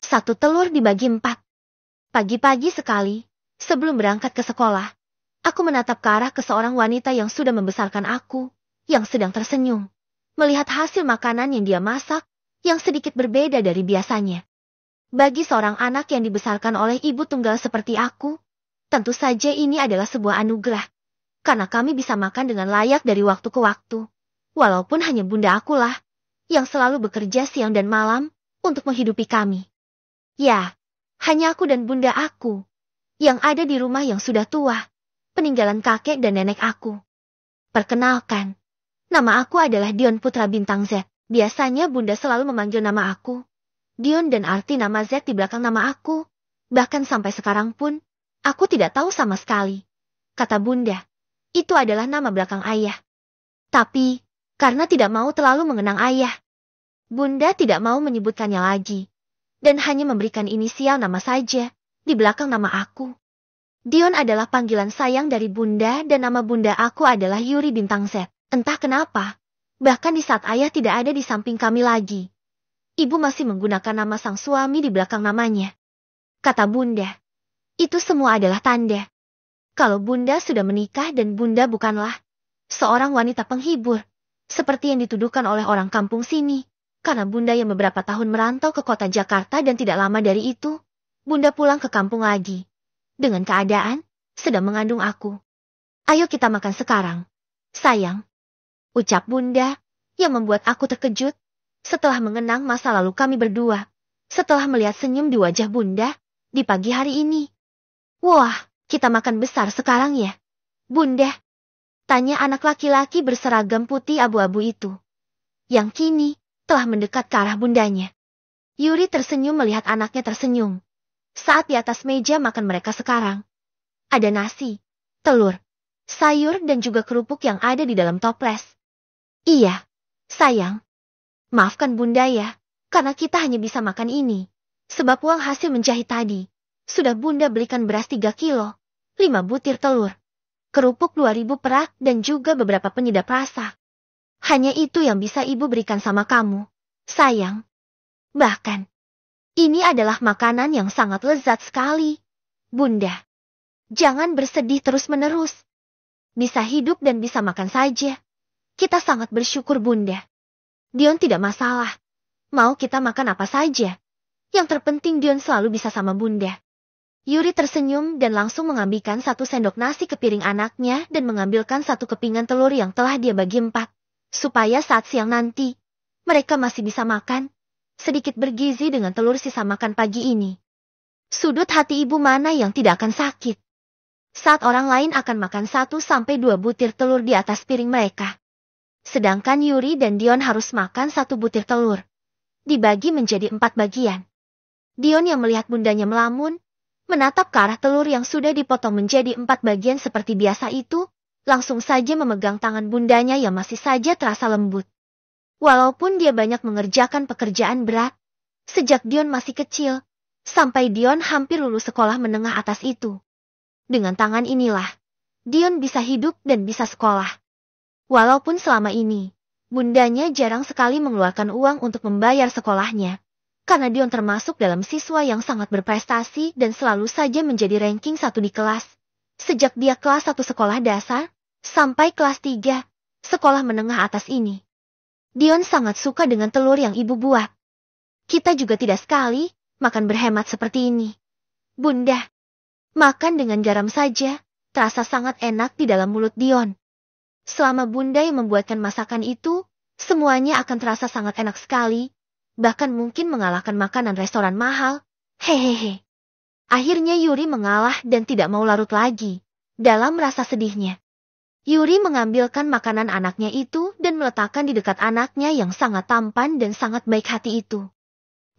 Satu telur dibagi 4. Pagi-pagi sekali, sebelum berangkat ke sekolah, aku menatap ke arah seorang wanita yang sudah membesarkan aku, yang sedang tersenyum, melihat hasil makanan yang dia masak, yang sedikit berbeda dari biasanya. Bagi seorang anak yang dibesarkan oleh ibu tunggal seperti aku, tentu saja ini adalah sebuah anugerah, karena kami bisa makan dengan layak dari waktu ke waktu, walaupun hanya bunda akulah, yang selalu bekerja siang dan malam, untuk menghidupi kami. Ya, hanya aku dan bunda aku, yang ada di rumah yang sudah tua, peninggalan kakek dan nenek aku. Perkenalkan, nama aku adalah Dion Putra Bintang Z. Biasanya bunda selalu memanggil nama aku Dion dan arti nama Z di belakang nama aku. Bahkan sampai sekarang pun, aku tidak tahu sama sekali. Kata bunda, itu adalah nama belakang ayah. Tapi, karena tidak mau terlalu mengenang ayah, bunda tidak mau menyebutkannya lagi, dan hanya memberikan inisial nama saja, di belakang nama aku. Dion adalah panggilan sayang dari bunda dan nama bunda aku adalah Yuri Bintang Z. Entah kenapa, bahkan di saat ayah tidak ada di samping kami lagi, ibu masih menggunakan nama sang suami di belakang namanya. Kata bunda, itu semua adalah tanda kalau bunda sudah menikah dan bunda bukanlah seorang wanita penghibur, seperti yang dituduhkan oleh orang kampung sini. Karena bunda yang beberapa tahun merantau ke kota Jakarta dan tidak lama dari itu, bunda pulang ke kampung lagi, dengan keadaan sedang mengandung aku. Ayo kita makan sekarang, sayang. Ucap bunda, yang membuat aku terkejut, setelah mengenang masa lalu kami berdua, setelah melihat senyum di wajah bunda, di pagi hari ini. Wah, kita makan besar sekarang ya, bunda? Tanya anak laki-laki berseragam putih abu-abu itu, yang kini telah mendekat ke arah bundanya. Yuri tersenyum melihat anaknya tersenyum. Saat di atas meja makan mereka sekarang, ada nasi, telur, sayur dan juga kerupuk yang ada di dalam toples. Iya, sayang. Maafkan bunda ya, karena kita hanya bisa makan ini. Sebab uang hasil menjahit tadi, sudah bunda belikan beras 3 kilo, 5 butir telur, kerupuk 2.000 perak dan juga beberapa penyedap rasa. Hanya itu yang bisa ibu berikan sama kamu, sayang. Bahkan, ini adalah makanan yang sangat lezat sekali, bunda. Jangan bersedih terus-menerus. Bisa hidup dan bisa makan saja. Kita sangat bersyukur bunda. Dion tidak masalah. Mau kita makan apa saja. Yang terpenting Dion selalu bisa sama bunda. Yuri tersenyum dan langsung mengambilkan 1 sendok nasi ke piring anaknya dan mengambilkan 1 kepingan telur yang telah dia bagi 4. Supaya saat siang nanti, mereka masih bisa makan. Sedikit bergizi dengan telur sisa makan pagi ini. Sudut hati ibu mana yang tidak akan sakit saat orang lain akan makan 1 sampai 2 butir telur di atas piring mereka. Sedangkan Yuri dan Dion harus makan 1 butir telur, dibagi menjadi 4 bagian. Dion yang melihat bundanya melamun, menatap ke arah telur yang sudah dipotong menjadi 4 bagian seperti biasa itu, langsung saja memegang tangan bundanya yang masih saja terasa lembut. Walaupun dia banyak mengerjakan pekerjaan berat, sejak Dion masih kecil, sampai Dion hampir lulus sekolah menengah atas itu. Dengan tangan inilah, Dion bisa hidup dan bisa sekolah. Walaupun selama ini, bundanya jarang sekali mengeluarkan uang untuk membayar sekolahnya, karena Dion termasuk dalam siswa yang sangat berprestasi dan selalu saja menjadi ranking 1 di kelas. Sejak dia kelas 1 sekolah dasar, sampai kelas 3, sekolah menengah atas ini. Dion sangat suka dengan telur yang ibu buat. Kita juga tidak sekali makan berhemat seperti ini, bunda. Makan dengan garam saja, terasa sangat enak di dalam mulut Dion. Selama bunda yang membuatkan masakan itu, semuanya akan terasa sangat enak sekali, bahkan mungkin mengalahkan makanan restoran mahal. Hehehe. Akhirnya Yuri mengalah dan tidak mau larut lagi dalam rasa sedihnya. Yuri mengambilkan makanan anaknya itu dan meletakkan di dekat anaknya yang sangat tampan dan sangat baik hati itu.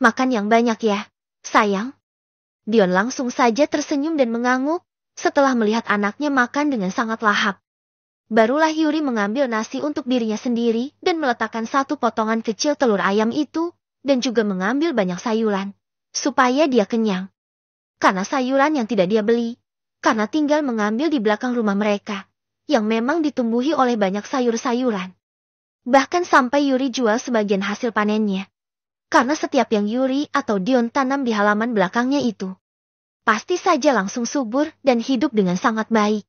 Makan yang banyak ya, sayang. Dion langsung saja tersenyum dan mengangguk setelah melihat anaknya makan dengan sangat lahap. Barulah Yuri mengambil nasi untuk dirinya sendiri dan meletakkan 1 potongan kecil telur ayam itu dan juga mengambil banyak sayuran supaya dia kenyang. Karena sayuran yang tidak dia beli, karena tinggal mengambil di belakang rumah mereka, yang memang ditumbuhi oleh banyak sayur-sayuran. Bahkan sampai Yuri jual sebagian hasil panennya. karena setiap yang Yuri atau Dion tanam di halaman belakangnya itu pasti saja langsung subur dan hidup dengan sangat baik.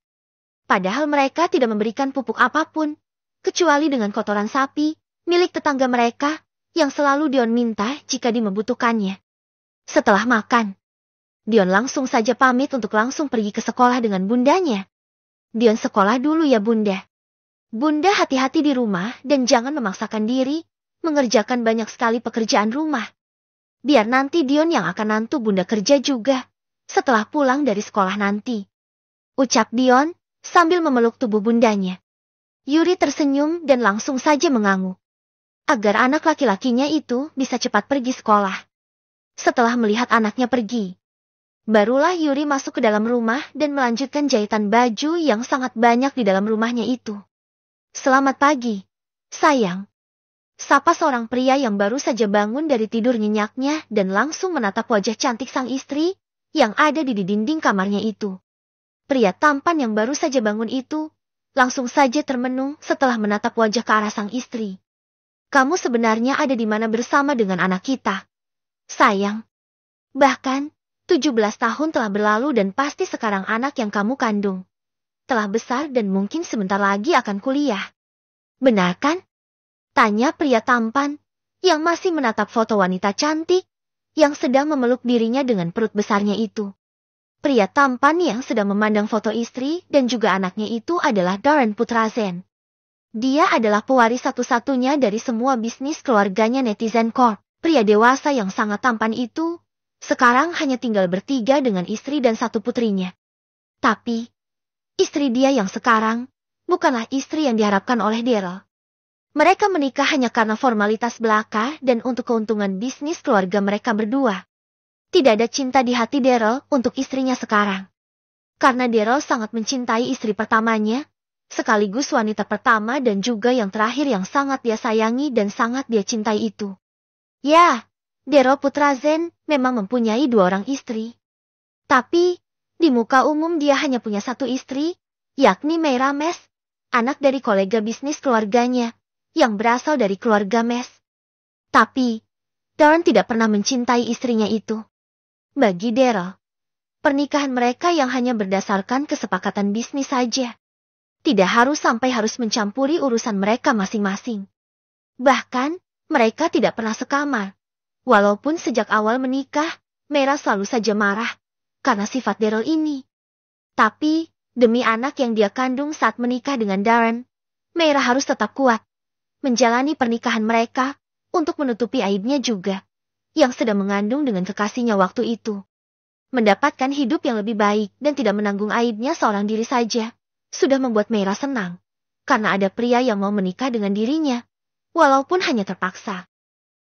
Padahal mereka tidak memberikan pupuk apapun, kecuali dengan kotoran sapi, milik tetangga mereka, yang selalu Dion minta jika membutuhkannya. Setelah makan, Dion langsung saja pamit untuk langsung pergi ke sekolah dengan bundanya. Dion sekolah dulu ya bunda. Bunda hati-hati di rumah dan jangan memaksakan diri, mengerjakan banyak sekali pekerjaan rumah. Biar nanti Dion yang akan nantu bunda kerja juga, setelah pulang dari sekolah nanti. Ucap Dion, sambil memeluk tubuh bundanya. Yuri tersenyum dan langsung saja mengangguk. Agar anak laki-lakinya itu bisa cepat pergi sekolah. Setelah melihat anaknya pergi, barulah Yuri masuk ke dalam rumah dan melanjutkan jahitan baju yang sangat banyak di dalam rumahnya itu. Selamat pagi, sayang. Sapa seorang pria yang baru saja bangun dari tidur nyenyaknya dan langsung menatap wajah cantik sang istri yang ada di dinding kamarnya itu. Pria tampan yang baru saja bangun itu langsung saja termenung setelah menatap wajah ke arah sang istri. Kamu sebenarnya ada di mana bersama dengan anak kita? Sayang. Bahkan, 17 tahun telah berlalu dan pasti sekarang anak yang kamu kandung telah besar dan mungkin sebentar lagi akan kuliah. Benar kan? Tanya pria tampan yang masih menatap foto wanita cantik yang sedang memeluk dirinya dengan perut besarnya itu. Pria tampan yang sedang memandang foto istri dan juga anaknya itu adalah Darren Putrazen. Dia adalah pewaris satu-satunya dari semua bisnis keluarganya Netizen Corp. Pria dewasa yang sangat tampan itu sekarang hanya tinggal bertiga dengan istri dan satu putrinya. Tapi, istri dia yang sekarang bukanlah istri yang diharapkan oleh Daryl. Mereka menikah hanya karena formalitas belaka dan untuk keuntungan bisnis keluarga mereka berdua. Tidak ada cinta di hati Daryl untuk istrinya sekarang. Karena Daryl sangat mencintai istri pertamanya, sekaligus wanita pertama dan juga yang terakhir yang sangat dia sayangi dan sangat dia cintai itu. Ya, Daryl Putrazen memang mempunyai 2 orang istri. Tapi, di muka umum dia hanya punya 1 istri, yakni Meira Mes, anak dari kolega bisnis keluarganya, yang berasal dari keluarga Mes. Tapi, Darren tidak pernah mencintai istrinya itu. Bagi Daryl, pernikahan mereka yang hanya berdasarkan kesepakatan bisnis saja. Tidak harus sampai harus mencampuri urusan mereka masing-masing. Bahkan, mereka tidak pernah sekamar. Walaupun sejak awal menikah, Meira selalu saja marah karena sifat Daryl ini. Tapi, demi anak yang dia kandung saat menikah dengan Darren, Meira harus tetap kuat menjalani pernikahan mereka untuk menutupi aibnya juga, yang sedang mengandung dengan kekasihnya waktu itu. Mendapatkan hidup yang lebih baik dan tidak menanggung aibnya seorang diri saja, sudah membuat Meira senang, karena ada pria yang mau menikah dengan dirinya, walaupun hanya terpaksa.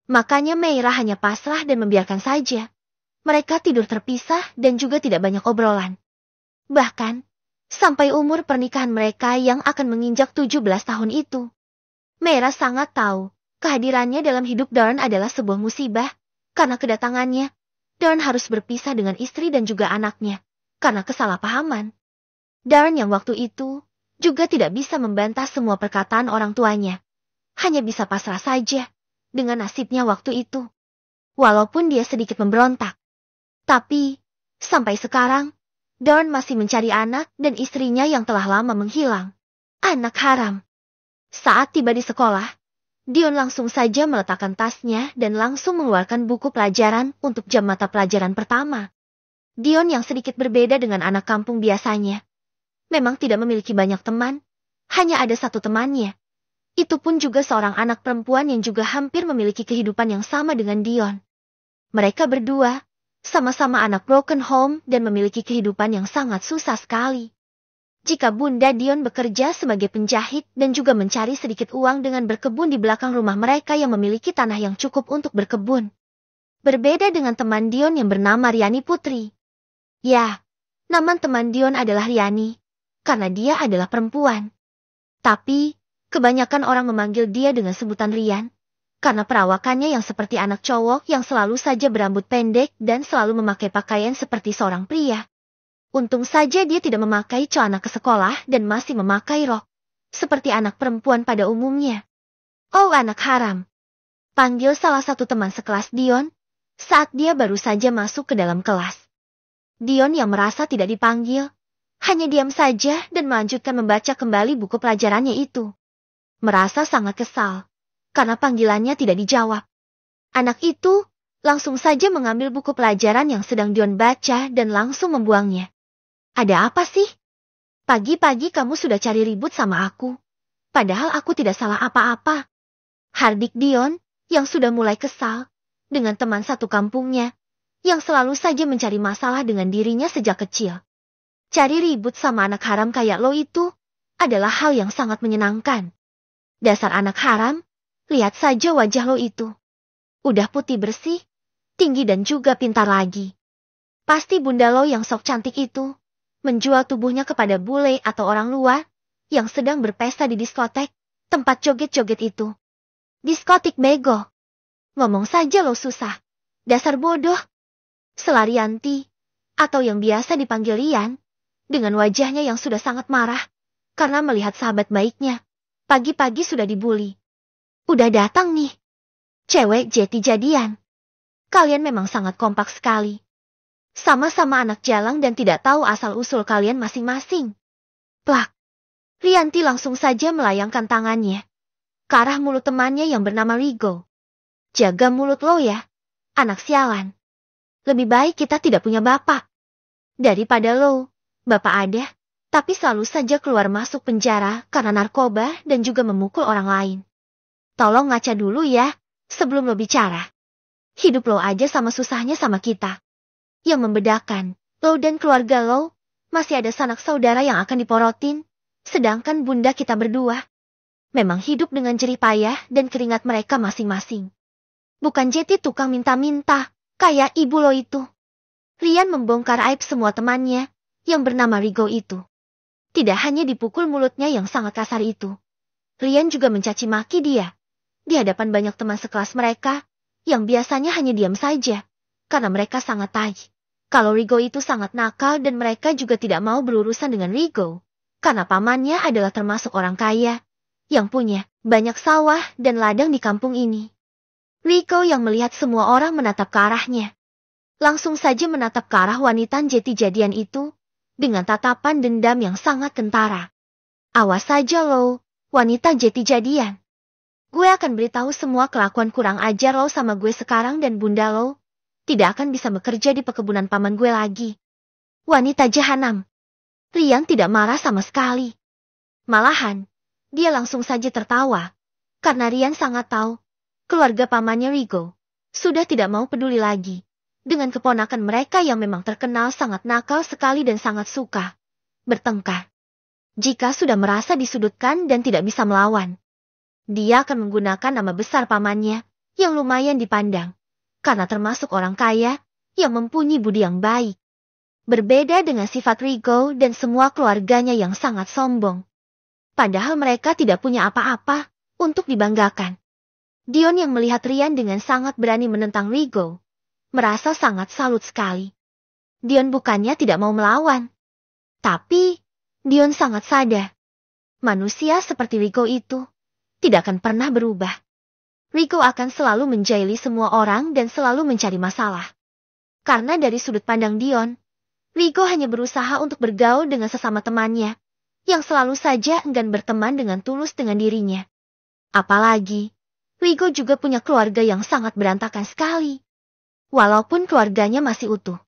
Makanya Meira hanya pasrah dan membiarkan saja. Mereka tidur terpisah dan juga tidak banyak obrolan. Bahkan, sampai umur pernikahan mereka yang akan menginjak 17 tahun itu. Meira sangat tahu, kehadirannya dalam hidup Darren adalah sebuah musibah, karena kedatangannya, Darren harus berpisah dengan istri dan juga anaknya, karena kesalahpahaman. Darren yang waktu itu, juga tidak bisa membantah semua perkataan orang tuanya. Hanya bisa pasrah saja, dengan nasibnya waktu itu. Walaupun dia sedikit memberontak. Tapi, sampai sekarang, Darren masih mencari anak dan istrinya yang telah lama menghilang. Anak haram. Saat tiba di sekolah, Dion langsung saja meletakkan tasnya dan langsung mengeluarkan buku pelajaran untuk jam mata pelajaran pertama. Dion yang sedikit berbeda dengan anak kampung biasanya. Memang tidak memiliki banyak teman, hanya ada 1 temannya. Itu pun juga seorang anak perempuan yang juga hampir memiliki kehidupan yang sama dengan Dion. Mereka berdua, sama-sama anak broken home dan memiliki kehidupan yang sangat susah sekali. Jika Bunda Dion bekerja sebagai penjahit dan juga mencari sedikit uang dengan berkebun di belakang rumah mereka yang memiliki tanah yang cukup untuk berkebun. Berbeda dengan teman Dion yang bernama Riani Putri. Ya, nama teman Dion adalah Riani, karena dia adalah perempuan. Tapi, kebanyakan orang memanggil dia dengan sebutan Rian, karena perawakannya yang seperti anak cowok yang selalu saja berambut pendek dan selalu memakai pakaian seperti seorang pria. Untung saja dia tidak memakai celana ke sekolah dan masih memakai rok, seperti anak perempuan pada umumnya. Oh anak haram. Panggil salah satu teman sekelas Dion saat dia baru saja masuk ke dalam kelas. Dion yang merasa tidak dipanggil, hanya diam saja dan melanjutkan membaca kembali buku pelajarannya itu. Merasa sangat kesal, karena panggilannya tidak dijawab. Anak itu langsung saja mengambil buku pelajaran yang sedang Dion baca dan langsung membuangnya. Ada apa sih? Pagi-pagi kamu sudah cari ribut sama aku. Padahal aku tidak salah apa-apa. Hardik Dion yang sudah mulai kesal dengan teman satu kampungnya yang selalu saja mencari masalah dengan dirinya sejak kecil. Cari ribut sama anak haram kayak lo itu adalah hal yang sangat menyenangkan. Dasar anak haram, lihat saja wajah lo itu. Udah putih bersih, tinggi dan juga pintar lagi. Pasti bunda lo yang sok cantik itu menjual tubuhnya kepada bule atau orang luar yang sedang berpesta di diskotek, tempat joget-joget itu. Diskotik bego. Ngomong saja lo susah. Dasar bodoh. Sela Rianti, atau yang biasa dipanggil Rian, dengan wajahnya yang sudah sangat marah, karena melihat sahabat baiknya, pagi-pagi sudah dibully. Udah datang nih. Cewek jeti jadian. Kalian memang sangat kompak sekali. Sama-sama anak jalang dan tidak tahu asal-usul kalian masing-masing. Plak. Rianti langsung saja melayangkan tangannya ke arah mulut temannya yang bernama Rigo. Jaga mulut lo ya, anak sialan. Lebih baik kita tidak punya bapak. Daripada lo, bapak ada, tapi selalu saja keluar masuk penjara karena narkoba dan juga memukul orang lain. Tolong ngaca dulu ya, sebelum lo bicara. Hidup lo aja sama susahnya sama kita. Yang membedakan, lo dan keluarga lo, masih ada sanak saudara yang akan diporotin, sedangkan bunda kita berdua memang hidup dengan jerih payah dan keringat mereka masing-masing. Bukan jeti tukang minta-minta, kayak ibu lo itu. Rian membongkar aib semua temannya, yang bernama Rigo itu. Tidak hanya dipukul mulutnya yang sangat kasar itu. Rian juga mencaci maki dia. Di hadapan banyak teman sekelas mereka, yang biasanya hanya diam saja, karena mereka sangat tahu kalau Rigo itu sangat nakal dan mereka juga tidak mau berurusan dengan Rigo, karena pamannya adalah termasuk orang kaya, yang punya banyak sawah dan ladang di kampung ini. Rico yang melihat semua orang menatap ke arahnya. Langsung saja menatap ke arah wanita jeti jadian itu, dengan tatapan dendam yang sangat kentara. Awas saja lo, wanita jeti jadian. Gue akan beritahu semua kelakuan kurang ajar lo sama gue sekarang dan bunda lo tidak akan bisa bekerja di perkebunan paman gue lagi. Wanita jahanam. Rian tidak marah sama sekali. Malahan, dia langsung saja tertawa, karena Rian sangat tahu keluarga pamannya Rigo sudah tidak mau peduli lagi dengan keponakan mereka yang memang terkenal sangat nakal sekali dan sangat suka bertengkar. Jika sudah merasa disudutkan dan tidak bisa melawan, dia akan menggunakan nama besar pamannya yang lumayan dipandang karena termasuk orang kaya yang mempunyai budi yang baik. Berbeda dengan sifat Rigo dan semua keluarganya yang sangat sombong. Padahal mereka tidak punya apa-apa untuk dibanggakan. Dion yang melihat Rian dengan sangat berani menentang Rigo, merasa sangat salut sekali. Dion bukannya tidak mau melawan, tapi Dion sangat sadar. Manusia seperti Rigo itu tidak akan pernah berubah. Rigo akan selalu menjahili semua orang dan selalu mencari masalah. Karena dari sudut pandang Dion, Rigo hanya berusaha untuk bergaul dengan sesama temannya, yang selalu saja enggan berteman dengan tulus dengan dirinya. Apalagi, Rigo juga punya keluarga yang sangat berantakan sekali. Walaupun keluarganya masih utuh.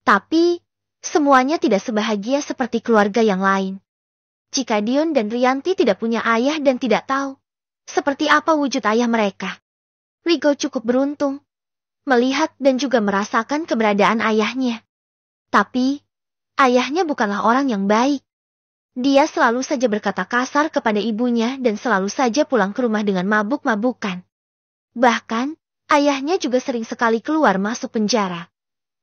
Tapi, semuanya tidak sebahagia seperti keluarga yang lain. Jika Dion dan Rianti tidak punya ayah dan tidak tahu seperti apa wujud ayah mereka, Rigo cukup beruntung melihat dan juga merasakan keberadaan ayahnya. Tapi, ayahnya bukanlah orang yang baik. Dia selalu saja berkata kasar kepada ibunya dan selalu saja pulang ke rumah dengan mabuk-mabukan. Bahkan, ayahnya juga sering sekali keluar masuk penjara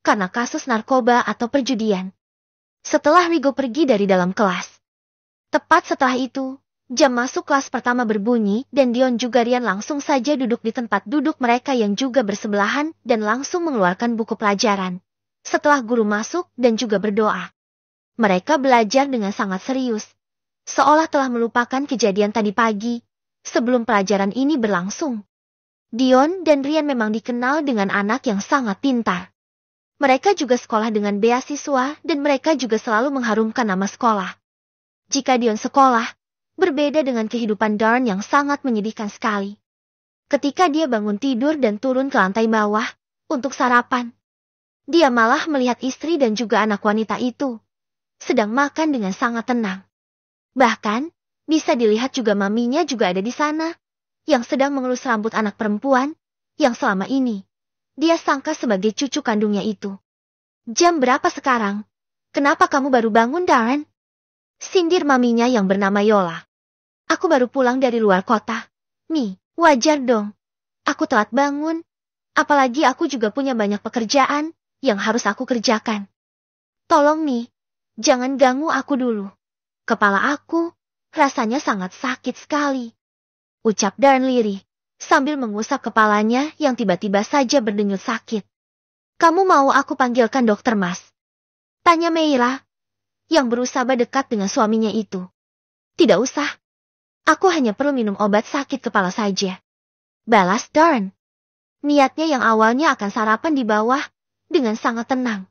karena kasus narkoba atau perjudian. Setelah Rigo pergi dari dalam kelas, tepat setelah itu, jam masuk kelas pertama berbunyi dan Dion juga Rian langsung saja duduk di tempat duduk mereka yang juga bersebelahan dan langsung mengeluarkan buku pelajaran. Setelah guru masuk dan juga berdoa. Mereka belajar dengan sangat serius, seolah telah melupakan kejadian tadi pagi, sebelum pelajaran ini berlangsung. Dion dan Rian memang dikenal dengan anak yang sangat pintar. Mereka juga sekolah dengan beasiswa dan mereka juga selalu mengharumkan nama sekolah. Jika Dion sekolah, berbeda dengan kehidupan Darren yang sangat menyedihkan sekali. Ketika dia bangun tidur dan turun ke lantai bawah untuk sarapan, dia malah melihat istri dan juga anak wanita itu sedang makan dengan sangat tenang. Bahkan, bisa dilihat juga maminya juga ada di sana, yang sedang mengelus rambut anak perempuan, yang selama ini dia sangka sebagai cucu kandungnya itu. Jam berapa sekarang? Kenapa kamu baru bangun, Darren? Sindir maminya yang bernama Yola. Aku baru pulang dari luar kota. Mi, wajar dong. Aku telat bangun. Apalagi aku juga punya banyak pekerjaan yang harus aku kerjakan. Tolong nih, jangan ganggu aku dulu. Kepala aku rasanya sangat sakit sekali. Ucap Darren lirih, sambil mengusap kepalanya yang tiba-tiba saja berdenyut sakit. Kamu mau aku panggilkan dokter, Mas? Tanya Meira, yang berusaha dekat dengan suaminya itu. Tidak usah. Aku hanya perlu minum obat sakit kepala saja. Balas Darren. Niatnya yang awalnya akan sarapan di bawah dengan sangat tenang.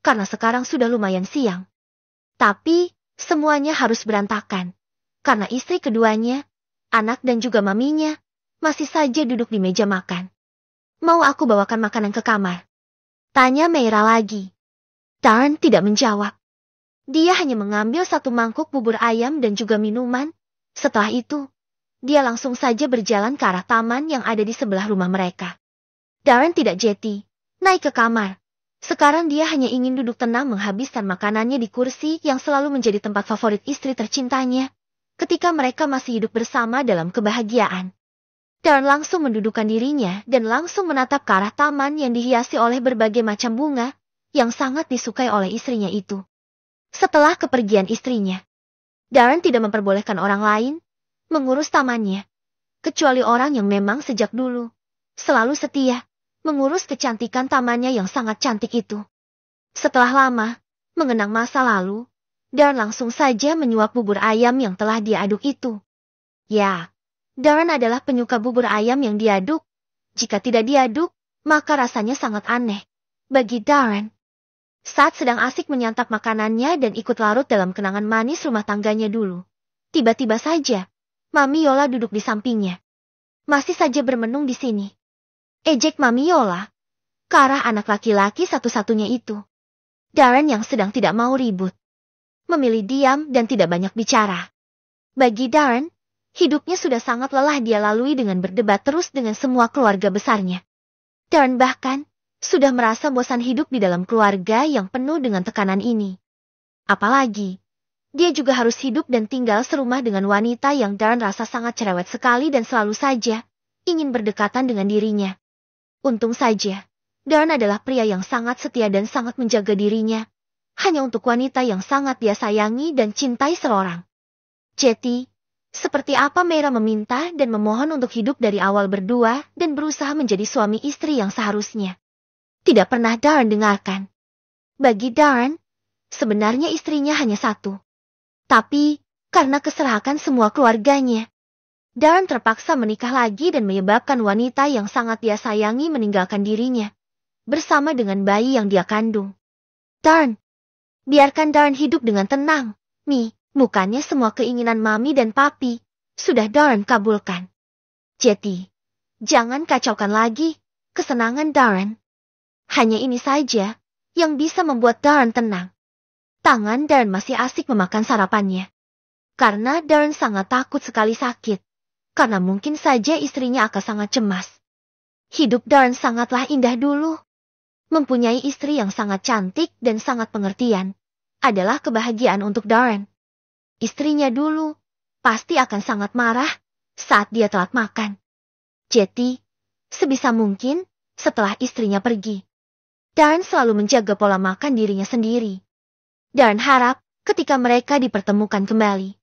Karena sekarang sudah lumayan siang. Tapi, semuanya harus berantakan. Karena istri keduanya, anak dan juga maminya, masih saja duduk di meja makan. Mau aku bawakan makanan ke kamar? Tanya Meira lagi. Darren tidak menjawab. Dia hanya mengambil satu mangkuk bubur ayam dan juga minuman. Setelah itu, dia langsung saja berjalan ke arah taman yang ada di sebelah rumah mereka. Darren tidak jeti, naik ke kamar. Sekarang dia hanya ingin duduk tenang menghabiskan makanannya di kursi yang selalu menjadi tempat favorit istri tercintanya, ketika mereka masih hidup bersama dalam kebahagiaan. Darren langsung mendudukkan dirinya dan langsung menatap ke arah taman yang dihiasi oleh berbagai macam bunga, yang sangat disukai oleh istrinya itu. Setelah kepergian istrinya, Darren tidak memperbolehkan orang lain mengurus tamannya, kecuali orang yang memang sejak dulu selalu setia mengurus kecantikan tamannya yang sangat cantik itu. Setelah lama mengenang masa lalu, Darren langsung saja menyuap bubur ayam yang telah dia aduk itu. Ya, Darren adalah penyuka bubur ayam yang diaduk. Jika tidak diaduk, maka rasanya sangat aneh bagi Darren. Saat sedang asik menyantap makanannya dan ikut larut dalam kenangan manis rumah tangganya dulu, tiba-tiba saja, Mami Yola duduk di sampingnya. Masih saja bermenung di sini. Ejek Mami Yola ke arah anak laki-laki satu-satunya itu. Darren yang sedang tidak mau ribut, memilih diam dan tidak banyak bicara. Bagi Darren, hidupnya sudah sangat lelah dia lalui dengan berdebat terus dengan semua keluarga besarnya. Darren bahkan sudah merasa bosan hidup di dalam keluarga yang penuh dengan tekanan ini. Apalagi, dia juga harus hidup dan tinggal serumah dengan wanita yang Darren rasa sangat cerewet sekali dan selalu saja ingin berdekatan dengan dirinya. Untung saja, Darren adalah pria yang sangat setia dan sangat menjaga dirinya, hanya untuk wanita yang sangat dia sayangi dan cintai seorang. Jetty, seperti apa Meira meminta dan memohon untuk hidup dari awal berdua dan berusaha menjadi suami istri yang seharusnya. Tidak pernah Darren dengarkan. Bagi Darren, sebenarnya istrinya hanya satu. Tapi, karena keserakan semua keluarganya, Darren terpaksa menikah lagi dan menyebabkan wanita yang sangat dia sayangi meninggalkan dirinya, bersama dengan bayi yang dia kandung. Darren, biarkan Darren hidup dengan tenang. Bukannya semua keinginan Mami dan Papi sudah Darren kabulkan. Jetty, jangan kacaukan lagi kesenangan Darren. Hanya ini saja yang bisa membuat Darren tenang. Tangan Darren masih asik memakan sarapannya. Karena Darren sangat takut sekali sakit. Karena mungkin saja istrinya akan sangat cemas. Hidup Darren sangatlah indah dulu. Mempunyai istri yang sangat cantik dan sangat pengertian adalah kebahagiaan untuk Darren. Istrinya dulu pasti akan sangat marah saat dia telat makan. Jetty, sebisa mungkin setelah istrinya pergi, Darren selalu menjaga pola makan dirinya sendiri. Darren harap ketika mereka dipertemukan kembali,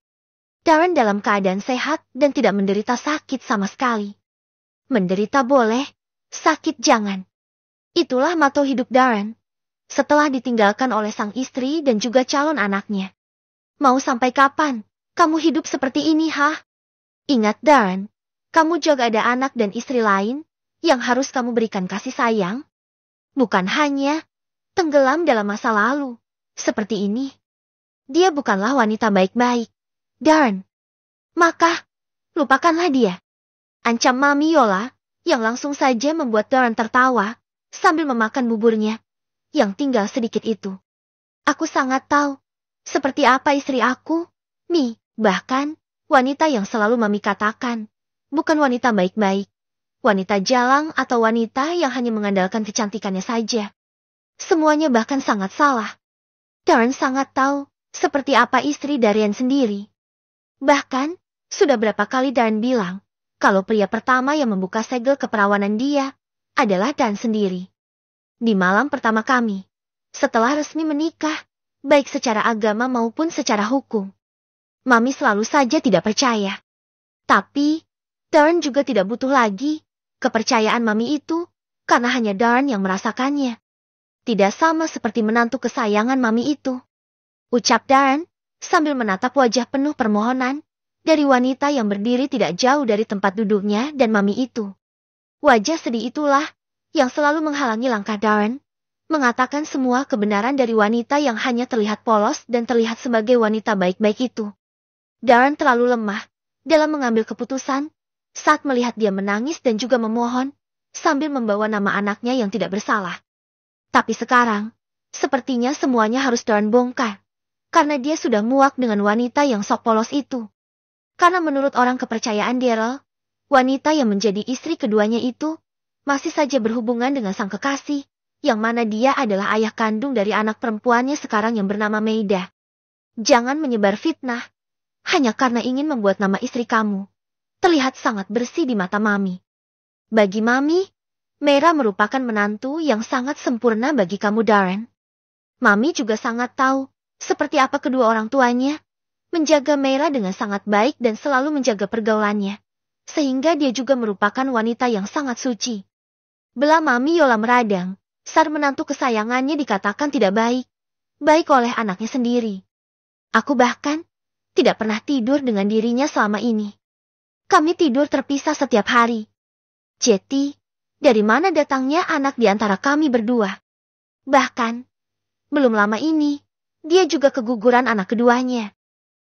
Darren dalam keadaan sehat dan tidak menderita sakit sama sekali. Menderita boleh, sakit jangan. Itulah motto hidup Darren setelah ditinggalkan oleh sang istri dan juga calon anaknya. Mau sampai kapan kamu hidup seperti ini, Ingat Darren, kamu juga ada anak dan istri lain yang harus kamu berikan kasih sayang? Bukan hanya tenggelam dalam masa lalu. Seperti ini. Dia bukanlah wanita baik-baik. Darren. Maka, lupakanlah dia. Ancam Mami Yola, yang langsung saja membuat Darren tertawa, sambil memakan buburnya, yang tinggal sedikit itu. Aku sangat tahu, seperti apa istri aku, Mi, bahkan, wanita yang selalu Mami katakan, bukan wanita baik-baik. Wanita jalang atau wanita yang hanya mengandalkan kecantikannya saja. Semuanya bahkan sangat salah. Darren sangat tahu, seperti apa istri Darian sendiri. Bahkan, sudah berapa kali Darren bilang, kalau pria pertama yang membuka segel keperawanan dia, adalah Darren sendiri. Di malam pertama kami, setelah resmi menikah, baik secara agama maupun secara hukum. Mami selalu saja tidak percaya. Tapi, Darren juga tidak butuh lagi kepercayaan Mami itu, karena hanya Darren yang merasakannya. Tidak sama seperti menantu kesayangan Mami itu. Ucap Darren, sambil menatap wajah penuh permohonan, dari wanita yang berdiri tidak jauh dari tempat duduknya dan Mami itu. Wajah sedih itulah, yang selalu menghalangi langkah Darren, mengatakan semua kebenaran dari wanita yang hanya terlihat polos dan terlihat sebagai wanita baik-baik itu. Darren terlalu lemah, dalam mengambil keputusan, saat melihat dia menangis dan juga memohon, sambil membawa nama anaknya yang tidak bersalah. Tapi sekarang, sepertinya semuanya harus Darren bongkar, karena dia sudah muak dengan wanita yang sok polos itu. Karena menurut orang kepercayaan Daryl, wanita yang menjadi istri keduanya itu, masih saja berhubungan dengan sang kekasih, yang mana dia adalah ayah kandung dari anak perempuannya sekarang yang bernama Maida. Jangan menyebar fitnah, hanya karena ingin membuat nama istri kamu terlihat sangat bersih di mata Mami. Bagi Mami, Meira merupakan menantu yang sangat sempurna bagi kamu Darren. Mami juga sangat tahu, seperti apa kedua orang tuanya, menjaga Meira dengan sangat baik dan selalu menjaga pergaulannya. Sehingga dia juga merupakan wanita yang sangat suci. Belah Mami Yola meradang, saat menantu kesayangannya dikatakan tidak baik, baik oleh anaknya sendiri. Aku bahkan tidak pernah tidur dengan dirinya selama ini. Kami tidur terpisah setiap hari. Jadi, dari mana datangnya anak di antara kami berdua? Bahkan, belum lama ini, dia juga keguguran anak keduanya.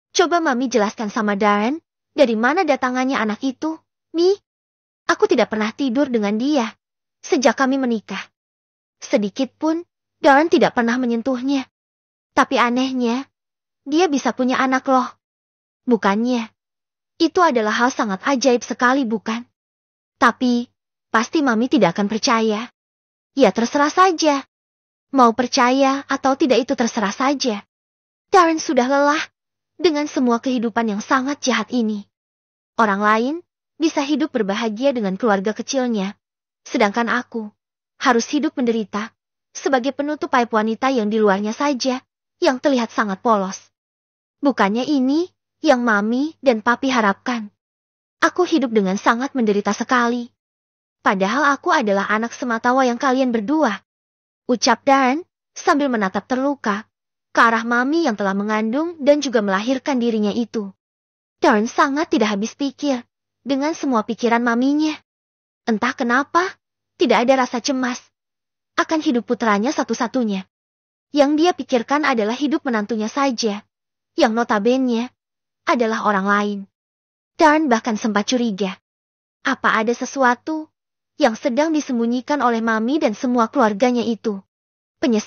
Coba Mami jelaskan sama Darren, dari mana datangannya anak itu, Mi? Aku tidak pernah tidur dengan dia, sejak kami menikah. Sedikit pun, Darren tidak pernah menyentuhnya. Tapi anehnya, dia bisa punya anak loh. Bukannya, itu adalah hal sangat ajaib sekali bukan? Tapi, pasti Mami tidak akan percaya. Ya terserah saja. Mau percaya atau tidak itu terserah saja. Darren sudah lelah dengan semua kehidupan yang sangat jahat ini. Orang lain bisa hidup berbahagia dengan keluarga kecilnya. Sedangkan aku harus hidup menderita sebagai penutup aib wanita yang di luarnya saja, yang terlihat sangat polos. Bukannya ini yang Mami dan Papi harapkan. Aku hidup dengan sangat menderita sekali. Padahal aku adalah anak sematawayang kalian berdua. Ucap Darren, sambil menatap terluka, ke arah Mami yang telah mengandung dan juga melahirkan dirinya itu. Darren sangat tidak habis pikir, dengan semua pikiran Maminya. Entah kenapa, tidak ada rasa cemas akan hidup putranya satu-satunya. Yang dia pikirkan adalah hidup menantunya saja, yang notabene adalah orang lain. Darren bahkan sempat curiga. Apa ada sesuatu yang sedang disembunyikan oleh Mami dan semua keluarganya itu? Penyesalan